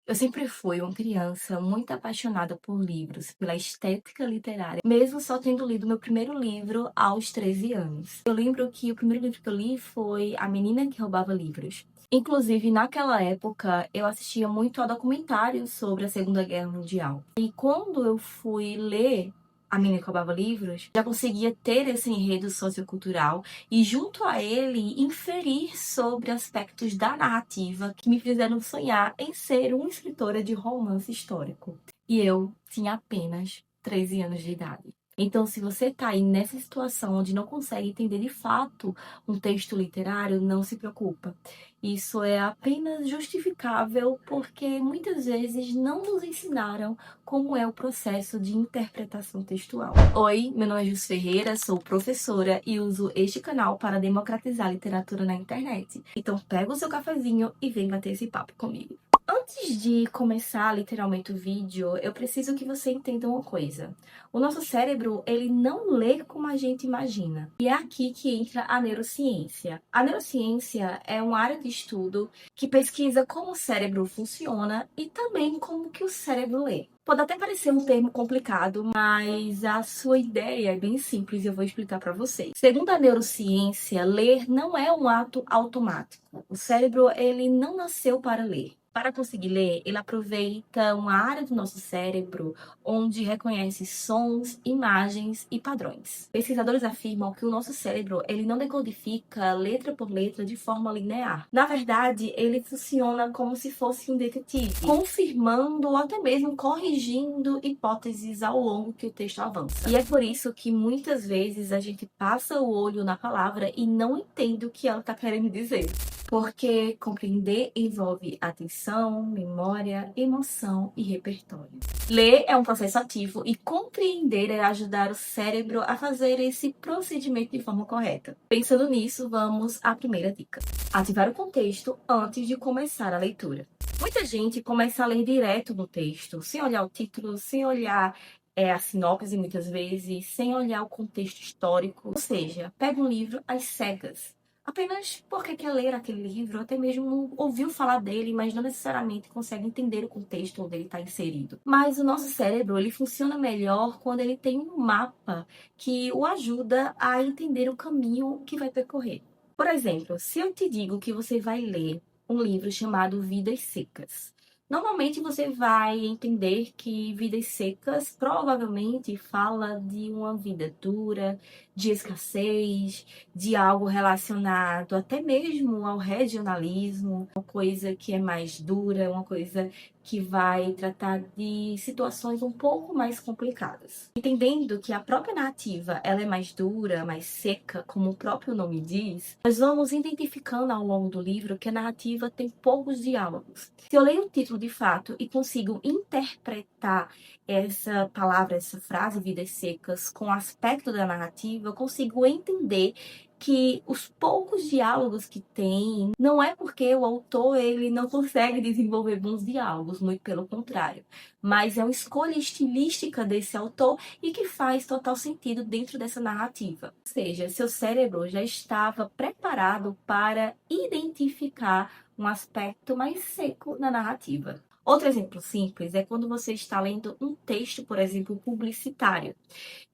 Eu sempre fui uma criança muito apaixonada por livros, pela estética literária, mesmo só tendo lido meu primeiro livro aos 13 anos. Eu lembro que o primeiro livro que eu li foi A Menina que Roubava Livros. Inclusive, naquela época, eu assistia muito a documentários sobre a Segunda Guerra Mundial. E quando eu fui ler A Menina que Roubava Livros, já conseguia ter esse enredo sociocultural e, junto a ele, inferir sobre aspectos da narrativa que me fizeram sonhar em ser uma escritora de romance histórico. E eu tinha apenas 13 anos de idade. Então, se você está aí nessa situação onde não consegue entender de fato um texto literário, não se preocupa. Isso é apenas justificável porque muitas vezes não nos ensinaram como é o processo de interpretação textual. Oi, meu nome é Jus Ferreira, sou professora e uso este canal para democratizar a literatura na internet. Então pega o seu cafezinho e vem bater esse papo comigo. Antes de começar literalmente o vídeo, eu preciso que você entenda uma coisa. O nosso cérebro, ele não lê como a gente imagina. E é aqui que entra a neurociência. A neurociência é uma área de estudo que pesquisa como o cérebro funciona e também como que o cérebro lê. Pode até parecer um termo complicado, mas a sua ideia é bem simples e eu vou explicar para vocês. Segundo a neurociência, ler não é um ato automático. O cérebro, ele não nasceu para ler. Para conseguir ler, ele aproveita uma área do nosso cérebro onde reconhece sons, imagens e padrões. Pesquisadores afirmam que o nosso cérebro ele não decodifica letra por letra de forma linear. Na verdade, ele funciona como se fosse um detetive, confirmando ou até mesmo corrigindo hipóteses ao longo que o texto avança. E é por isso que muitas vezes a gente passa o olho na palavra e não entende o que ela está querendo dizer. Porque compreender envolve atenção, memória, emoção e repertório. Ler é um processo ativo e compreender é ajudar o cérebro a fazer esse procedimento de forma correta. Pensando nisso, vamos à primeira dica. Ativar o contexto antes de começar a leitura. Muita gente começa a ler direto no texto, sem olhar o título, sem olhar a sinopse muitas vezes, sem olhar o contexto histórico. Ou seja, pega um livro às cegas. Apenas porque quer ler aquele livro, até mesmo ouviu falar dele, mas não necessariamente consegue entender o contexto onde ele está inserido. Mas o nosso cérebro, ele funciona melhor quando ele tem um mapa que o ajuda a entender o caminho que vai percorrer. Por exemplo, se eu te digo que você vai ler um livro chamado Vidas Secas, normalmente você vai entender que Vidas Secas provavelmente fala de uma vida dura, de escassez, de algo relacionado até mesmo ao regionalismo, uma coisa que é mais dura, uma coisa que vai tratar de situações um pouco mais complicadas. Entendendo que a própria narrativa ela é mais dura, mais seca, como o próprio nome diz, nós vamos identificando ao longo do livro que a narrativa tem poucos diálogos. Se eu leio o título de fato e consigo interpretar essa palavra, essa frase, Vidas Secas, com o aspecto da narrativa, eu consigo entender que os poucos diálogos que tem não é porque o autor ele não consegue desenvolver bons diálogos, muito pelo contrário, mas é uma escolha estilística desse autor e que faz total sentido dentro dessa narrativa. Ou seja, seu cérebro já estava preparado para identificar um aspecto mais seco na narrativa. Outro exemplo simples é quando você está lendo um texto, por exemplo, publicitário.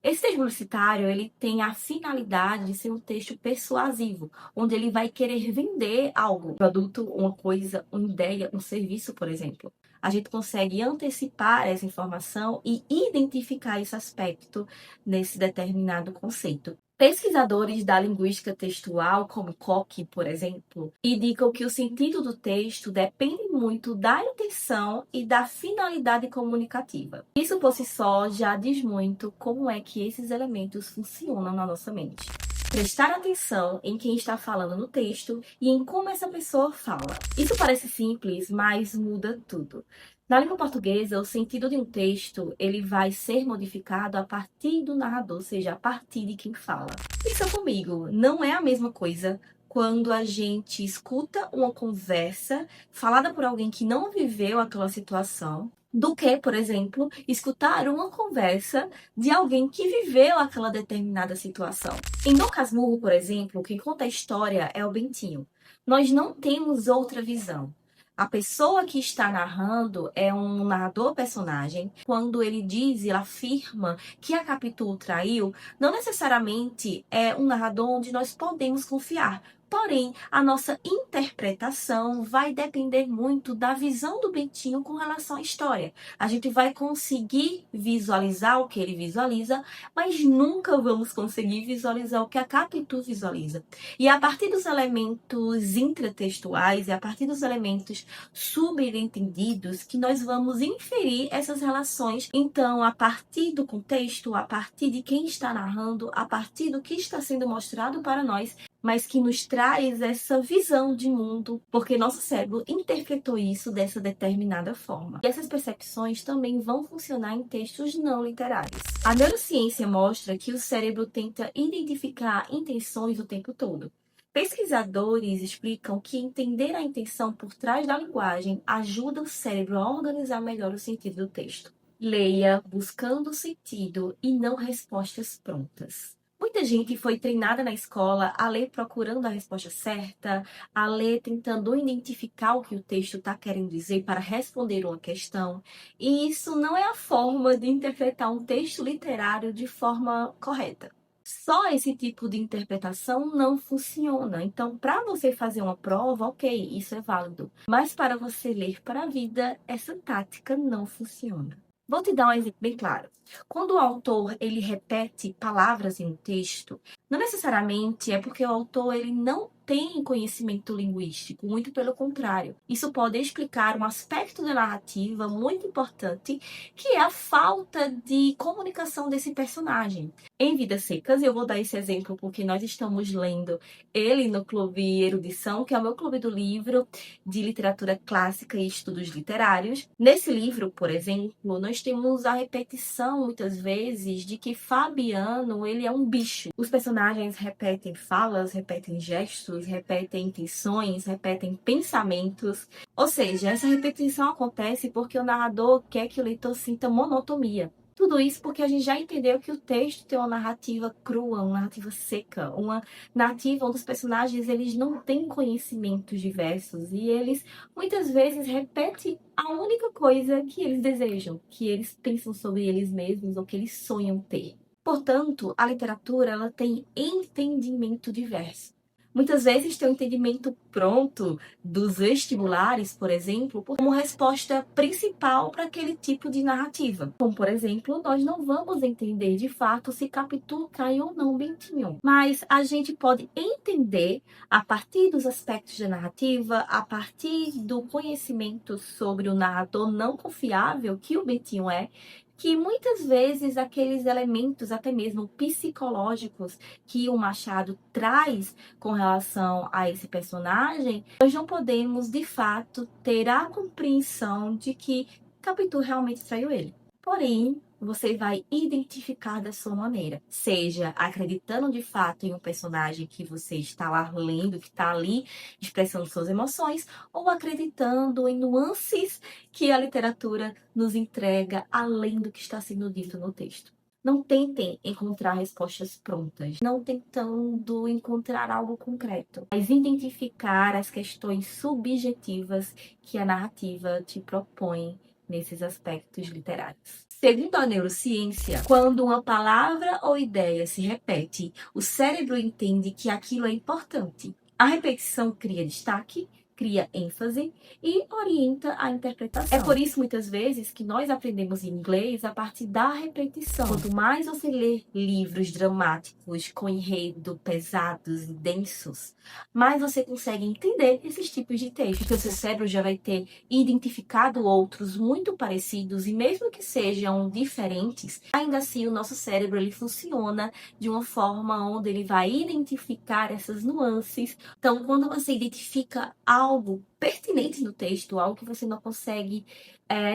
Esse texto publicitário, ele tem a finalidade de ser um texto persuasivo, onde ele vai querer vender algo, um produto, uma coisa, uma ideia, um serviço, por exemplo. A gente consegue antecipar essa informação e identificar esse aspecto nesse determinado conceito. Pesquisadores da linguística textual, como Koch, por exemplo, indicam que o sentido do texto depende muito da intenção e da finalidade comunicativa. Isso por si só já diz muito como é que esses elementos funcionam na nossa mente. Prestar atenção em quem está falando no texto e em como essa pessoa fala. Isso parece simples, mas muda tudo. Na língua portuguesa, o sentido de um texto ele vai ser modificado a partir do narrador, ou seja, a partir de quem fala. Pensa comigo, não é a mesma coisa quando a gente escuta uma conversa falada por alguém que não viveu aquela situação, do que, por exemplo, escutar uma conversa de alguém que viveu aquela determinada situação. Em Dom Casmurro, por exemplo, quem conta a história é o Bentinho. Nós não temos outra visão. A pessoa que está narrando é um narrador-personagem. Quando ele diz, ele afirma que a Capitu o traiu, não necessariamente é um narrador onde nós podemos confiar. Porém, a nossa interpretação vai depender muito da visão do Bentinho com relação à história. A gente vai conseguir visualizar o que ele visualiza, mas nunca vamos conseguir visualizar o que a Capitu visualiza. E a partir dos elementos intratextuais e a partir dos elementos subentendidos que nós vamos inferir essas relações. Então, a partir do contexto, a partir de quem está narrando, a partir do que está sendo mostrado para nós, mas que nos traz essa visão de mundo, porque nosso cérebro interpretou isso dessa determinada forma. E essas percepções também vão funcionar em textos não literários. A neurociência mostra que o cérebro tenta identificar intenções o tempo todo. Pesquisadores explicam que entender a intenção por trás da linguagem ajuda o cérebro a organizar melhor o sentido do texto. Leia buscando o sentido e não respostas prontas. Muita gente foi treinada na escola a ler procurando a resposta certa, a ler tentando identificar o que o texto está querendo dizer para responder uma questão. E isso não é a forma de interpretar um texto literário de forma correta. Só esse tipo de interpretação não funciona. Então, para você fazer uma prova, ok, isso é válido. Mas para você ler para a vida, essa tática não funciona. Vou te dar um exemplo bem claro. Quando o autor ele repete palavras em um texto, não necessariamente é porque o autor ele não tem conhecimento linguístico, muito pelo contrário. Isso pode explicar um aspecto da narrativa muito importante, que é a falta de comunicação desse personagem. Em Vidas Secas, eu vou dar esse exemplo porque nós estamos lendo ele no Clube Erudição, que é o meu clube do livro de literatura clássica e estudos literários. Nesse livro, por exemplo, nós temos a repetição, muitas vezes, de que Fabiano, ele é um bicho. Os personagens repetem falas, repetem gestos, repetem intenções, repetem pensamentos. Ou seja, essa repetição acontece porque o narrador quer que o leitor sinta monotonia. Tudo isso porque a gente já entendeu que o texto tem uma narrativa crua, uma narrativa seca, uma narrativa onde os personagens eles não têm conhecimentos diversos e eles muitas vezes repetem a única coisa que eles desejam, que eles pensam sobre eles mesmos ou que eles sonham ter. Portanto, a literatura ela tem entendimento diverso. Muitas vezes tem um entendimento pronto dos vestibulares, por exemplo, como resposta principal para aquele tipo de narrativa. Como, por exemplo, nós não vamos entender de fato se Capitu trai ou não Bentinho. Mas a gente pode entender, a partir dos aspectos da narrativa, a partir do conhecimento sobre o narrador não confiável que o Bentinho é, que muitas vezes aqueles elementos, até mesmo psicológicos, que o Machado traz com relação a esse personagem, nós não podemos, de fato, ter a compreensão de que Capitu realmente traiu ele. Porém, você vai identificar da sua maneira, seja acreditando de fato em um personagem que você está lá lendo, que está ali expressando suas emoções, ou acreditando em nuances que a literatura nos entrega além do que está sendo dito no texto. Não tentem encontrar respostas prontas, não tentando encontrar algo concreto, mas identificar as questões subjetivas que a narrativa te propõe nesses aspectos literários. Segundo a neurociência, quando uma palavra ou ideia se repete, o cérebro entende que aquilo é importante. A repetição cria destaque, cria ênfase e orienta a interpretação. É por isso, muitas vezes, que nós aprendemos inglês a partir da repetição. Quanto mais você lê livros dramáticos com enredo pesados e densos, mais você consegue entender esses tipos de textos. Porque o seu cérebro já vai ter identificado outros muito parecidos e mesmo que sejam diferentes, ainda assim o nosso cérebro ele funciona de uma forma onde ele vai identificar essas nuances. Então, quando você identifica algo pertinente no texto, algo que você não consegue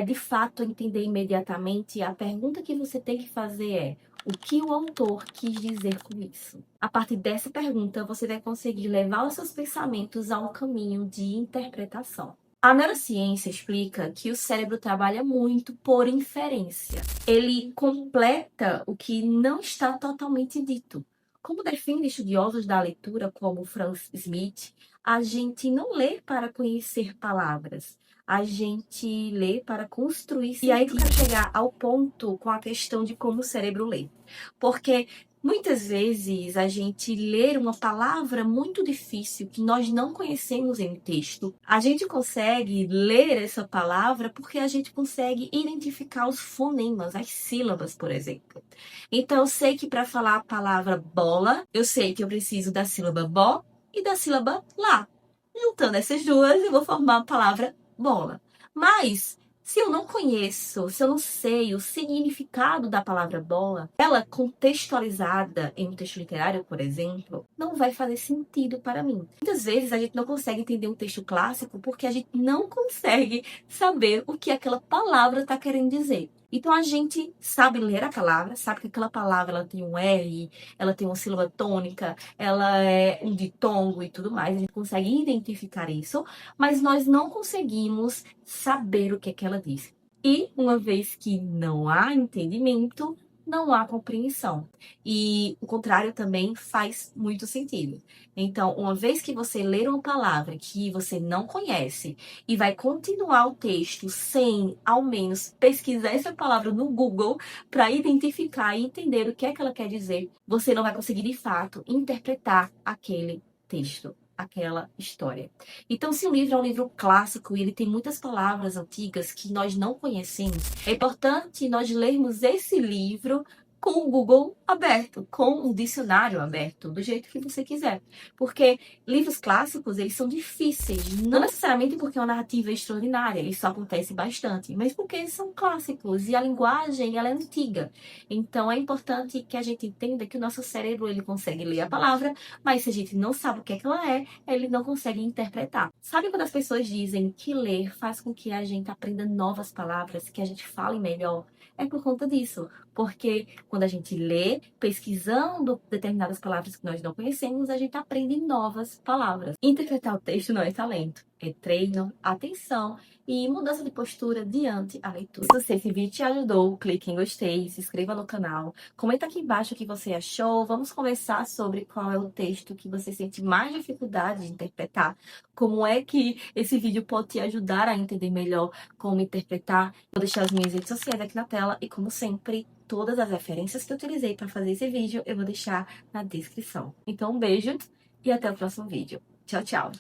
de fato entender imediatamente, a pergunta que você tem que fazer é: o que o autor quis dizer com isso? A partir dessa pergunta, você vai conseguir levar os seus pensamentos a um caminho de interpretação. A neurociência explica que o cérebro trabalha muito por inferência. Ele completa o que não está totalmente dito. Como defendem estudiosos da leitura como Franz Smith, a gente não lê para conhecer palavras, a gente lê para construir sentido. E aí que eu quero chegar ao ponto com a questão de como o cérebro lê. Porque muitas vezes a gente lê uma palavra muito difícil que nós não conhecemos em texto. A gente consegue ler essa palavra porque a gente consegue identificar os fonemas, as sílabas, por exemplo. Então eu sei que para falar a palavra bola, eu sei que eu preciso da sílaba bó e da sílaba lá. Juntando essas duas, eu vou formar a palavra bola. Mas se eu não conheço, se eu não sei o significado da palavra bola, ela contextualizada em um texto literário, por exemplo, não vai fazer sentido para mim. Muitas vezes a gente não consegue entender um texto clássico porque a gente não consegue saber o que aquela palavra está querendo dizer. Então a gente sabe ler a palavra, sabe que aquela palavra ela tem um R, ela tem uma sílaba tônica, ela é um ditongo e tudo mais, a gente consegue identificar isso, mas nós não conseguimos saber o que é que ela diz. E uma vez que não há entendimento, não há compreensão. E o contrário também faz muito sentido. Então, uma vez que você ler uma palavra que você não conhece e vai continuar o texto sem, ao menos, pesquisar essa palavra no Google para identificar e entender o que é que ela quer dizer, você não vai conseguir, de fato, interpretar aquele texto, aquela história. Então, se o livro é um livro clássico e ele tem muitas palavras antigas que nós não conhecemos, é importante nós lermos esse livro com o Google aberto, com um dicionário aberto, do jeito que você quiser. Porque livros clássicos, eles são difíceis, não necessariamente porque é uma narrativa extraordinária, isso acontece bastante, mas porque eles são clássicos e a linguagem, ela é antiga. Então, é importante que a gente entenda que o nosso cérebro, ele consegue ler a palavra, mas se a gente não sabe o que é que ela é, ele não consegue interpretar. Sabe quando as pessoas dizem que ler faz com que a gente aprenda novas palavras, que a gente fale melhor? É por conta disso. Porque quando a gente lê, pesquisando determinadas palavras que nós não conhecemos, a gente aprende novas palavras. Interpretar o texto não é talento, é treino, atenção e mudança de postura diante a leitura. Se esse vídeo te ajudou, clique em gostei, se inscreva no canal, comenta aqui embaixo o que você achou, vamos conversar sobre qual é o texto que você sente mais dificuldade de interpretar, como é que esse vídeo pode te ajudar a entender melhor como interpretar. Vou deixar as minhas redes sociais aqui na tela e, como sempre, todas as referências que eu utilizei para fazer esse vídeo eu vou deixar na descrição. Então, um beijo e até o próximo vídeo. Tchau, tchau!